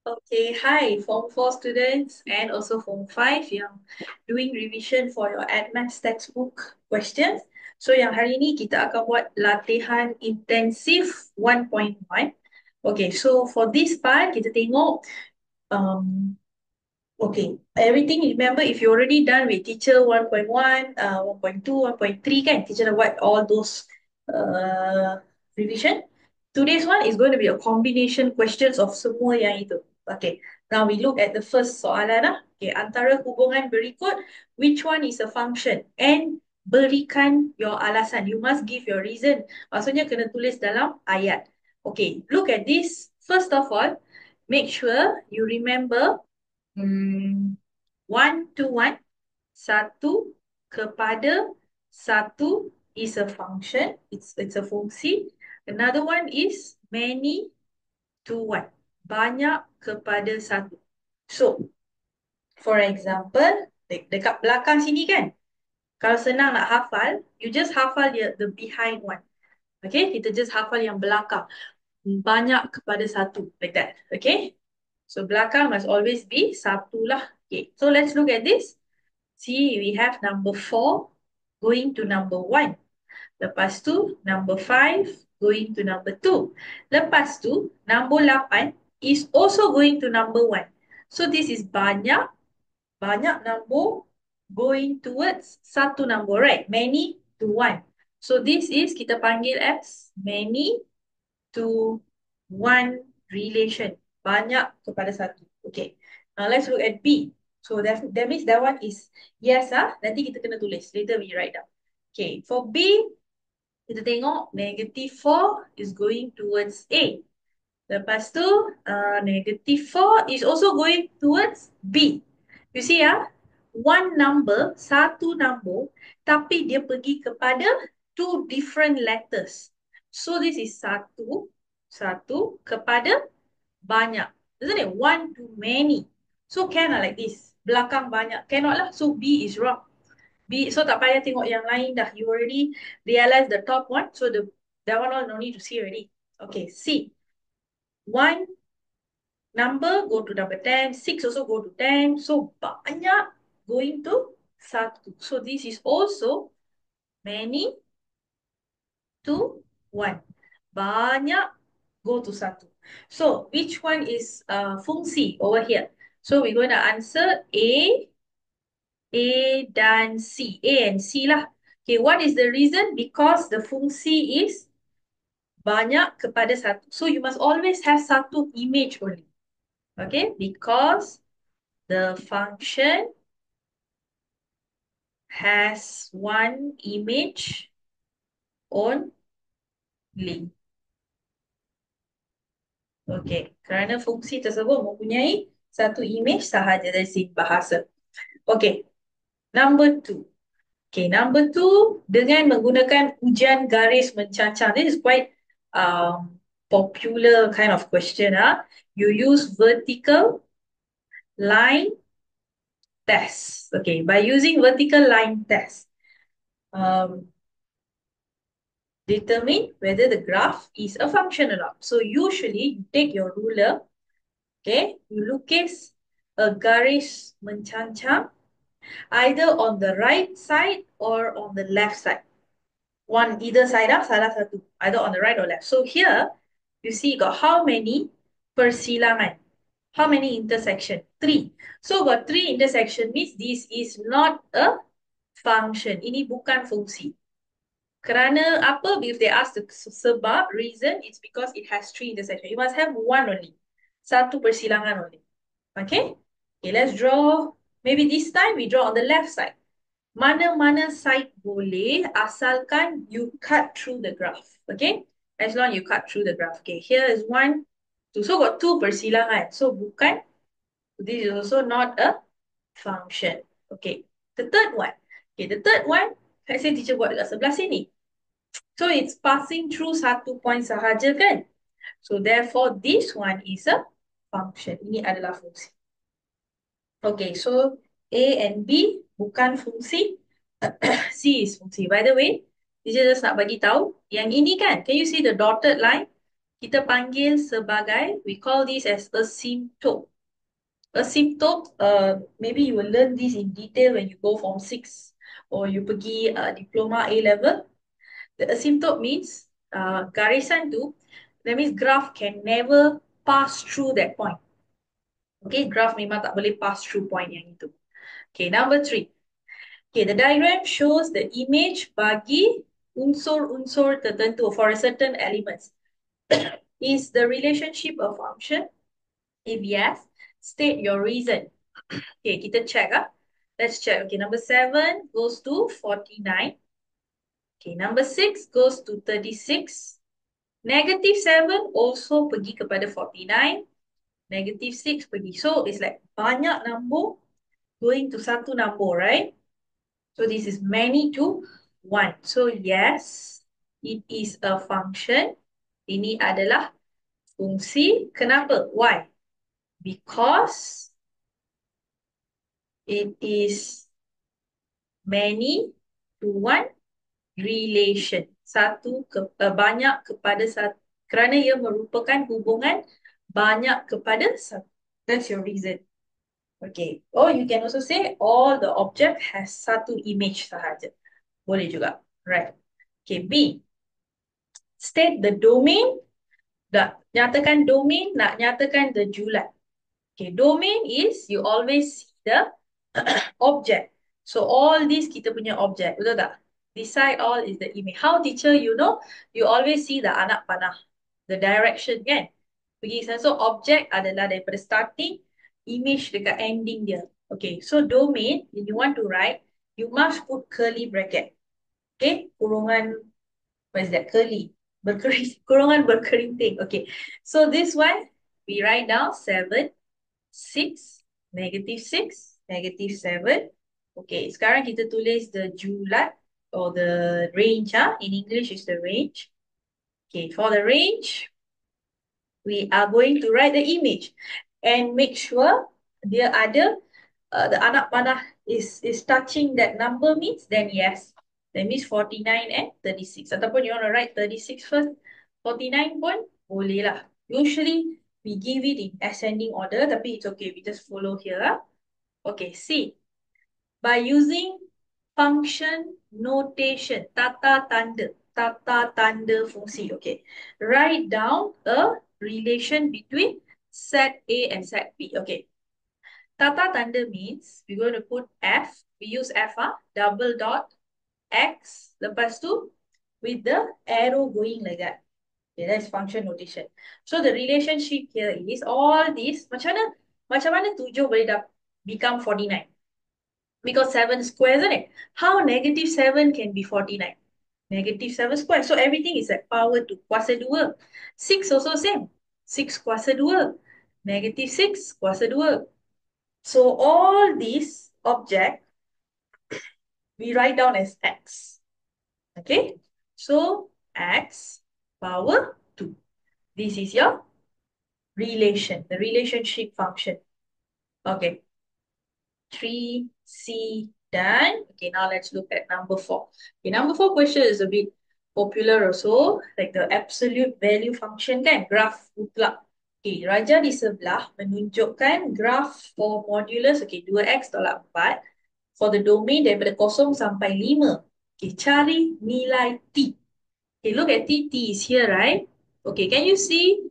Okay, hi Form 4 students and also Form 5 yang doing revision for your Advanced textbook questions. So yang hari ini kita akan buat latihan intensif 1.1. Okay, so for this part kita tengok okay, everything remember if you already done with teacher 1.1, 1.2, 1.3 kan? Teacher dah buat all those revision. Today's one is going to be a combination questions of semua yang itu. Okay, now we look at the first soalan lah. Okay, antara hubungan berikut, which one is a function? And berikan your alasan. You must give your reason. Maksudnya kena tulis dalam ayat. Okay, look at this. First of all, make sure you remember one to one, satu kepada satu is a function. It's a fungsi. Another one is many to one. Banyak kepada satu. So, for example, dekat belakang sini kan, kalau senang nak hafal, you just hafal the behind one. Okay, kita just hafal yang belakang. Banyak kepada satu, like that. Okay, so belakang must always be satu lah. Okay, so let's look at this. See, we have number 4 going to number 1. Lepas tu, number 5 going to number 2. Lepas tu, number 8 is also going to number 1. So this is banyak, banyak number going towards satu number, right? Many to 1. So this is kita panggil as many to 1 relation. Banyak kepada satu. Okay. Now let's look at B. So that means that one is yes ah. Nanti kita kena tulis. Later we write down. Okay. For B, kita tengok -4 is going towards A. Lepas tu, -4 is also going towards B. You see ah, one number, satu number, tapi dia pergi kepada two different letters. So this is satu, satu kepada banyak. Isn't it? One to many. So cannot like this. Belakang banyak. Cannot lah. So B is wrong. B, so tak payah tengok yang lain dah. You already realize the top one. So that one all no need to see already. Okay, C. One number go to number 10. 6 also go to 10. So banyak going to satu. So this is also many to one. Banyak go to satu. So which one is fungsi over here? So we're going to answer A dan C. A and C lah. Okay, what is the reason? Because the fungsi is banyak kepada satu. So you must always have satu image only. Okay, because the function has one image only. Okay, kerana fungsi tersebut mempunyai satu image sahaja dari segi bahasa. Okay, number 2. Okay, number 2 dengan menggunakan ujian garis mencancang. This is quite popular kind of question. You use vertical line test. Okay, by using vertical line test, determine whether the graph is a function or not. So usually you take your ruler, okay, you lukis a garis mencancang either on the right side or on the left side. One either side salah satu, either on the right or left. So here you see got how many persilangan, how many intersection? 3. So got 3 intersection means this is not a function. Ini bukan fungsi. Kerana apa? If they ask the sebab, reason, it's because it has 3 intersection. You must have one only. Satu persilangan only. Okay? Okay, let's draw. Maybe this time we draw on the left side. Mana-mana side boleh asalkan you cut through the graph. Okay? As long you cut through the graph. Okay, here is 1, 2. So got 2 persilangan. So bukan, this is also not a function. Okay, the third one. Okay, the third one, let's say teacher buat dekat sebelah sini. So it's passing through satu point sahaja kan? So therefore this one is a function. Ini adalah fungsi. Okay, so A and B bukan fungsi. C is fungsi. By the way, teacher just nak bagi tahu yang ini kan, can you see the dotted line? kita panggil sebagai, we call this as asymptote. Asymptote, maybe you will learn this in detail when you go Form 6 or you pergi diploma A level. The asymptote means garisan tu, that means graph can never pass through that point. Okay, graph memang tak boleh pass through point yang itu. Okay, number 3. Okay, the diagram shows the image bagi unsur-unsur tertentu for a certain elements. Is the relationship a function? If yes, state your reason. Okay, kita check. Let's check. Okay, number 7 goes to 49. Okay, number 6 goes to 36. Negative 7 also pergi kepada 49. Negative 6 pergi. So, it's like banyak number going to satu number, right? So, this is many to 1. So, yes, it is a function. Ini adalah fungsi. Kenapa? Why? Because it is many to 1 relation. Banyak kepada satu. Kerana ia merupakan hubungan banyak kepada satu. That's your reason. Okay. Or you can also say all the object has satu image sahaja. Boleh juga. Right. Okay. B. State the domain. Nak nyatakan domain, nak nyatakan the julat. Okay. Domain is you always see the object. So all these kita punya object. Betul tak? This side all is the image. How teacher you know? You always see the anak panah. The direction kan? Pergi sana. So object adalah daripada starting, image dekat ending dia. Okay. So domain, if you want to write, you must put curly bracket. Okay. Kurungan, what is that? Curly. Kurungan berkerinting. Okay. So this one, we write down 7, 6, negative 6, negative 7. Okay, sekarang kita tulis the julat or the range. In English is the range. Okay, for the range, we are going to write the image and make sure dia ada the anak panah is touching that number means then yes. That means 49 and 36. Ataupun you want to write 36 first, 49 pun boleh lah. Usually, we give it in ascending order, tapi it's okay. We just follow here. Okay, C. By using function notation, tata tanda fungsi. Okay, write down a relation between set A and set B. Okay, tata tanda means we're going to put F. We use F, double dot X. Lepas tu with the arrow going like that. Okay, that's function notation. So the relationship here is all this. Macam mana 7 boleh become 49? Because 7 square, isn't it? How negative 7 can be 49? Negative 7 square. So everything is at power 2. Kuasa 2. 6 also same. 6 kuasa 2. Negative 6 kuasa 2. So all these object, we write down as x. Okay? So x power 2. This is your relation, the relationship function. Okay. 3C done. Okay, now let's look at number 4. Okay, number 4 question is a bit popular also, like the absolute value function kan, graph mutlak. Okay, Raja di sebelah menunjukkan graph for modulus, okay, 2x tolak 4 for the domain daripada 0 sampai 5. Okay, cari nilai T. Okay, look at T. T is here, right? Okay, can you see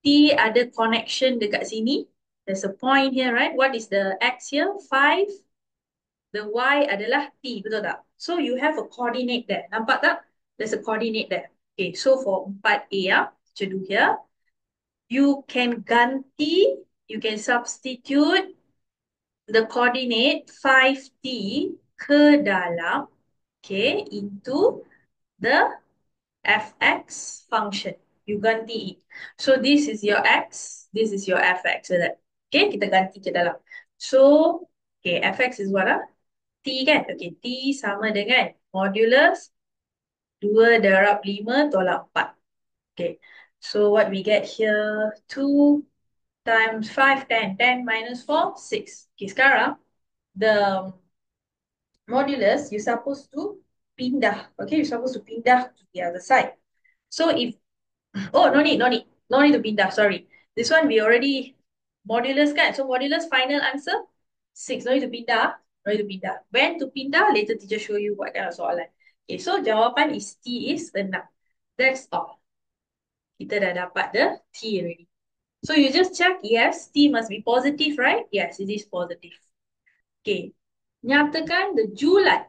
T ada connection dekat sini? There's a point here, right? What is the X here? 5. The Y adalah T, betul tak? So you have a coordinate there. Nampak tak? There's a coordinate there. Okay, so for 4A, to do here, you can ganti, you can substitute the coordinate 5T ke dalam, okay, into the fx function. You ganti it. So this is your x, this is your fx. So that, okay, kita ganti ke dalam. So, okay, fx is what? T kan? Okay, T sama dengan modulus 2 darab 5 tolak 4. Okay, so what we get here, 2 times 5, 10. 10 minus 4, 6. Okay, sekarang, the modulus, you're supposed to pindah. Okay, you're supposed to pindah to the other side. So if, oh, no need, no need. No need to pindah, sorry. This one we already modulus kan. So modulus final answer 6. No need to pindah. No need to pindah. When to pindah, later teacher show you what kind of soalan. Okay, so jawapan is T is 6. That's all. Kita dah dapat the T already. So you just check, yes, T must be positive, right? Yes, it is positive. Okay. Nyatakan the julat.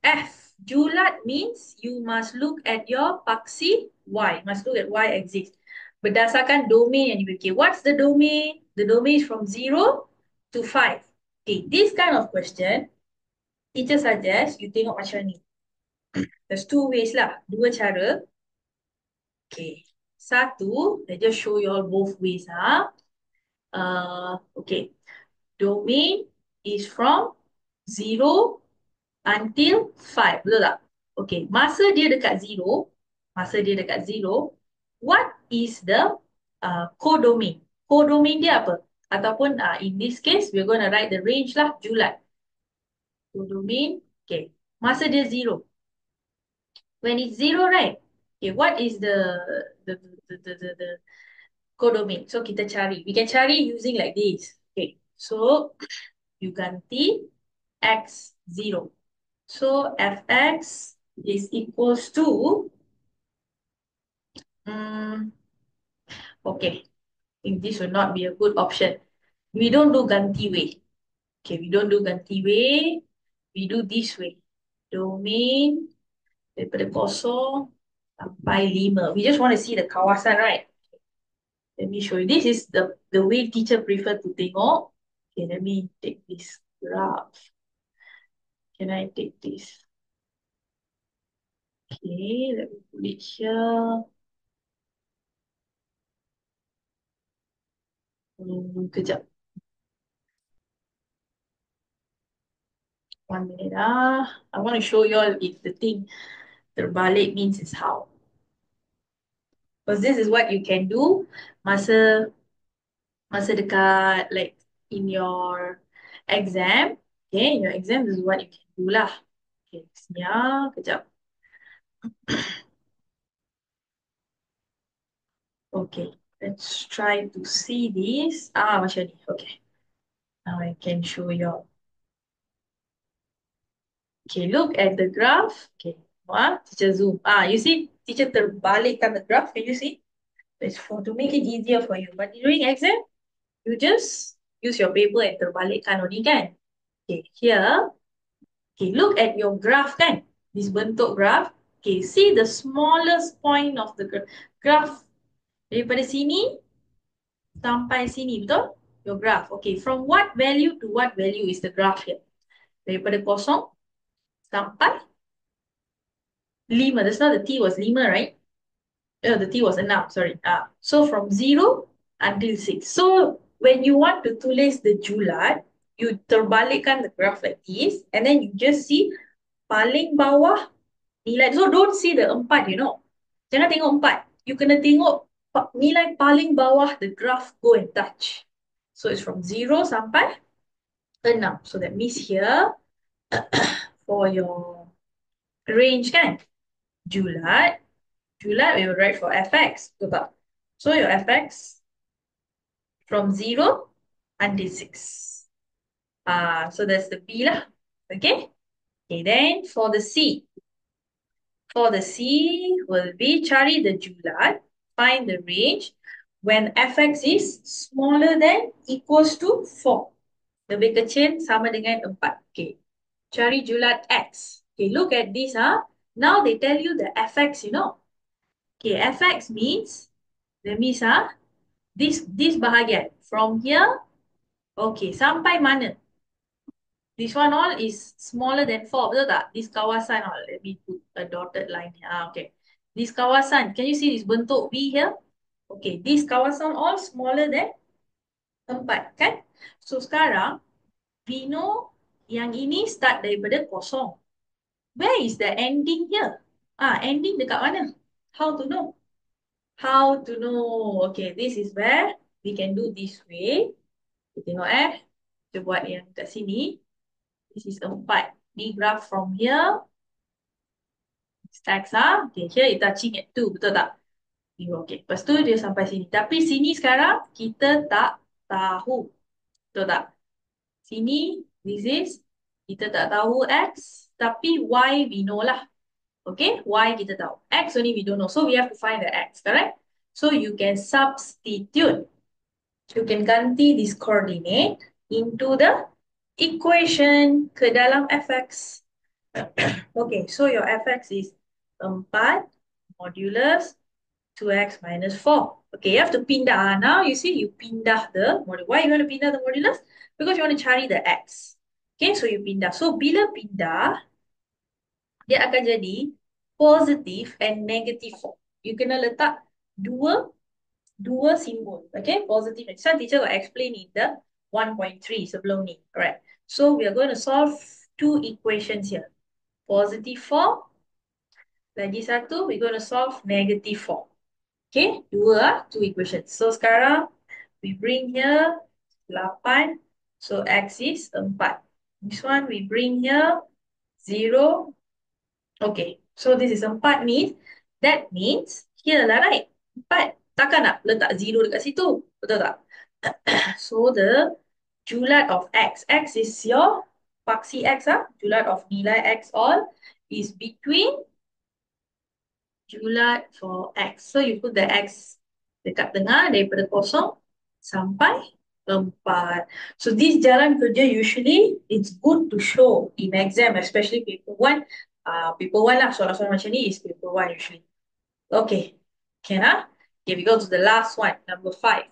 F. Julat means you must look at your paksi Y. Must look at Y axis. Berdasarkan domain yang diberi. Okay, what's the domain? The domain is from 0 to 5. Okay, this kind of question, teacher suggest you tengok macam ni. There's two ways lah. Dua cara. Okay. Satu, I just show you all both ways. Okay. Domain is from 0 until 5. Betul tak? Okay. Masa dia dekat 0, what is the codomain? Codomain dia apa? Ataupun in this case, we're going to write the range lah, julat. Codomain, okay. Masa dia 0. When it's 0, right? Okay, what is the, the codomain? So kita cari. We can cari using like this. Okay, so you ganti x0. So fx is equals to, okay, I think this will not be a good option. We don't do ganti way. Okay, we don't do ganti way. We do this way. Domain daripada kosong sampai 5. We just want to see the kawasan, right? Let me show you. This is the way teacher prefer to tengok. Okay, let me take this graph. Can I take this? Okay, let me put it here. Kejap. 1 minute. I want to show you all if the thing terbalik means is how. Because this is what you can do masa dekat like in your exam. Okay, in your exam, this is what you can do lah. Okay, sebenarnya, kejap. Okay, let's try to see this. Macam ni. Okay, now I can show you all. Okay, look at the graph. Okay, teacher zoom. You see, teacher terbalikkan the graph. Can you see? It's for to make it easier for you. But during exam, you just use your paper and terbalikkan only kan. Okay, here. Okay, look at your graph kan. This bentuk graph. Okay, see the smallest point of the graph. Daripada sini sampai sini, betul? Your graph. Okay, from what value to what value is the graph here? Daripada kosong sampai 5. Just now the T was 5, right? The T was 6, sorry. So from 0 until 6. So when you want to tulis the julat, you terbalikkan the graph like this, and then you just see paling bawah nilai. So don't see the 4, you know. Jangan tengok 4. You kena tengok nilai paling bawah the graph go and touch. So it's from 0 sampai 6. So that means here, for your range kan, julat, we will write for fx. So your fx from 0 until 6. So that's the B lah. Okay? Okay, then for the C. For the C will be cari the julat, find the range when fx is smaller than equals to 4. Lebih kecil sama dengan 4. Okay. Cari julat X. Okay, look at this. Now they tell you the fx, you know. Okay, fx means, that means this bahagian. From here, okay, sampai mana? This one all is smaller than 4, betul tak? This kawasan all, let me put a dotted line here. Okay. This kawasan, can you see this bentuk V here? Okay, this kawasan all smaller than 4, kan? So sekarang, we know yang ini start daripada kosong. Where is the ending here? Ending dekat mana? How to know? How to know? Okay, this is where we can do this way. Kita tengok kita buat yang kat sini. This is 4. Ni graph from here. Stacks, okay, here it touching at 2, betul tak? Okay, lepas tu dia sampai sini. Tapi sini sekarang kita tak tahu. Betul tak? Sini, this is, kita tak tahu X, tapi Y we know lah. Okay, Y kita tahu. X only we don't know. So we have to find the X, correct? So you can substitute. You can ganti this coordinate into the equation ke dalam fx. Okay, so your fx is 4 modulus 2x minus 4. Okay, you have to pindah. Now you see you pindah the modulus. Why you want to pindah the modulus? Because you want to cari the x. Okay, so you pindah. So bila pindah, dia akan jadi positive and negative form. You kena letak dua dua simbol. Okay, positive. Some teacher will explain in the 1.3 sebelum ni. Alright. So we are going to solve two equations here. Positive form. Lagi satu, we're going to solve negative form. Okay, two equations. So sekarang, we bring here 8. So X is 4. This one, we bring here 0. Okay, so this is 4 means, that means, here lah, right? 4. Takkan nak letak 0 dekat situ. Betul tak? So the julat of X. X is your paksi X. Julat of nilai X all is between julat for X. So you put the X dekat tengah daripada kosong sampai 4. So this jalan kerja usually it's good to show in exam, especially paper 1. Paper 1 lah, soalan-soalan macam ni is paper 1 usually. Okay, can Okay, we go to the last one, number 5.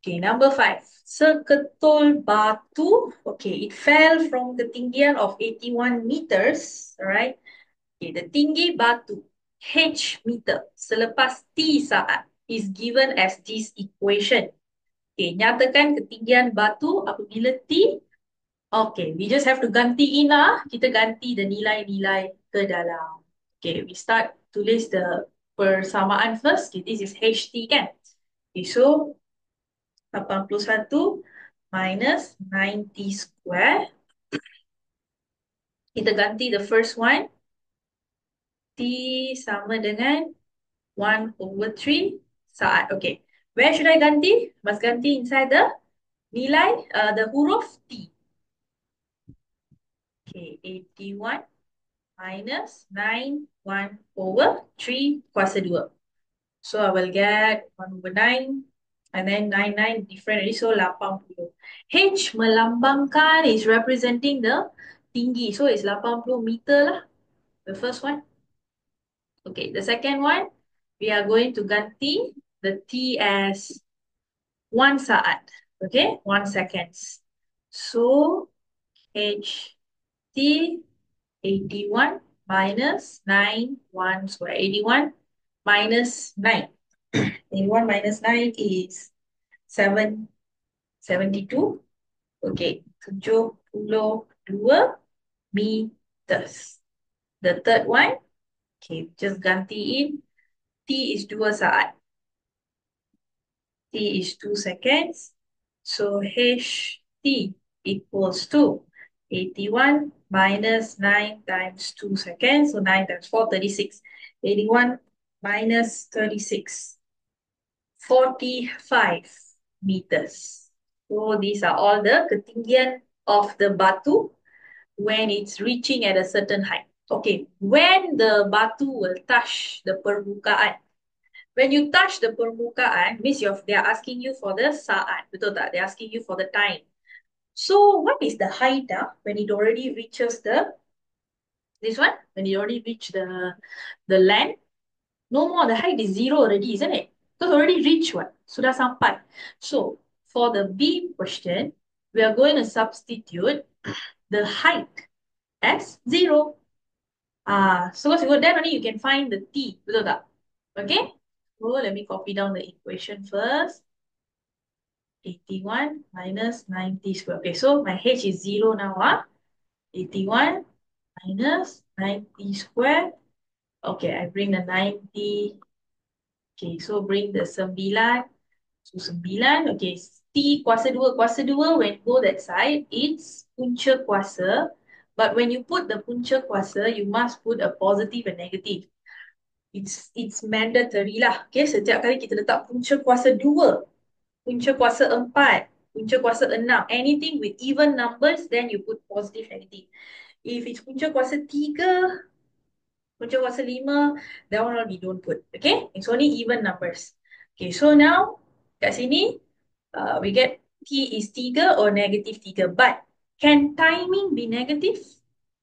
Okay, number 5. Seketul batu. Okay, it fell from ketinggian of 81 meters. Alright. Okay, the tinggi batu H meter selepas T saat is given as this equation. Okay, nyatakan ketinggian batu apabila T. Okay, we just have to ganti in lah. Kita ganti the nilai-nilai ke dalam. Okay, we start tulis the persamaan first. Okay, this is HT kan. Okay, so 81 minus 90 square. Kita ganti the first one. T sama dengan 1/3 saat. Okay. Where should I ganti? Must ganti inside the nilai, the huruf T. Okay, 81 minus 9/1/3 kuasa 2. So I will get 1/9 and then 9 different already, so 80. H melambangkan is representing the tinggi. So it's 80 meter lah. The first one. Okay, the second one, we are going to ganti the T as 1 saat. Okay, 1 seconds. So H T 81 minus 9/1 square. 81 minus 9. 81 minus 9 is 72. Okay, 72 meters. The third one, okay, just ganti in. T is 2 saat. T is 2 seconds. So HT equals to 81 minus 9 times 2 seconds. So 9 times 4, 36. 81 minus 36. 45 meters. So these are all the ketinggian of the batu when it's reaching at a certain height. Okay, when the batu will touch the permukaan. When you touch the permukaan, means they are asking you for the saat, betul tak? They're asking you for the time. So what is the height when it already reaches this one? When it already reached the land? No more, the height is 0 already, isn't it? Because already reached what? Sudah sampai. So for the B question, we are going to substitute the height as 0. So once you go there, only you can find the T, betul tak? Okay? So let me copy down the equation first. 81 minus 90 square. Okay, so my H is 0 now. 81 minus 90 square. Okay, I bring the 90. Okay, so bring the 9. So 9. Okay, T kuasa 2. Kuasa 2, when go that side, it's punca kuasa. But when you put the punca kuasa, you must put a positive and negative. It's mandatory lah. Okay, setiap kali kita letak punca kuasa 2, punca kuasa 4, punca kuasa 6, anything with even numbers, then you put positive, negative. If it's punca kuasa 3, punca kuasa 5, that one we don't put. Okay, it's only even numbers. Okay, so now kat sini we get T is 3 or negative 3. But can timing be negative?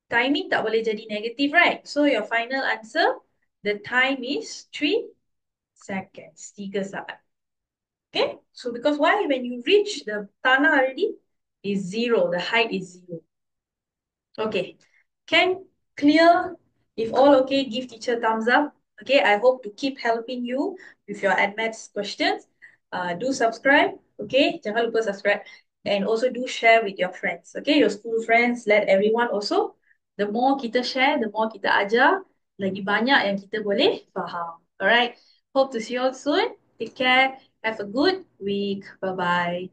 Timing tak boleh jadi negative, right? So your final answer, the time is 3 seconds. 3 saat. Okay? So because why? When you reach the tanah already, is 0. The height is 0. Okay. Can clear? If all okay, give teacher thumbs up. Okay, I hope to keep helping you with your AdMaths questions. Do subscribe. Okay, jangan lupa subscribe. And also do share with your friends. Okay, your school friends, let everyone also. The more kita share, the more kita ajar, lagi banyak yang kita boleh faham. Alright, hope to see you all soon. Take care. Have a good week. Bye-bye.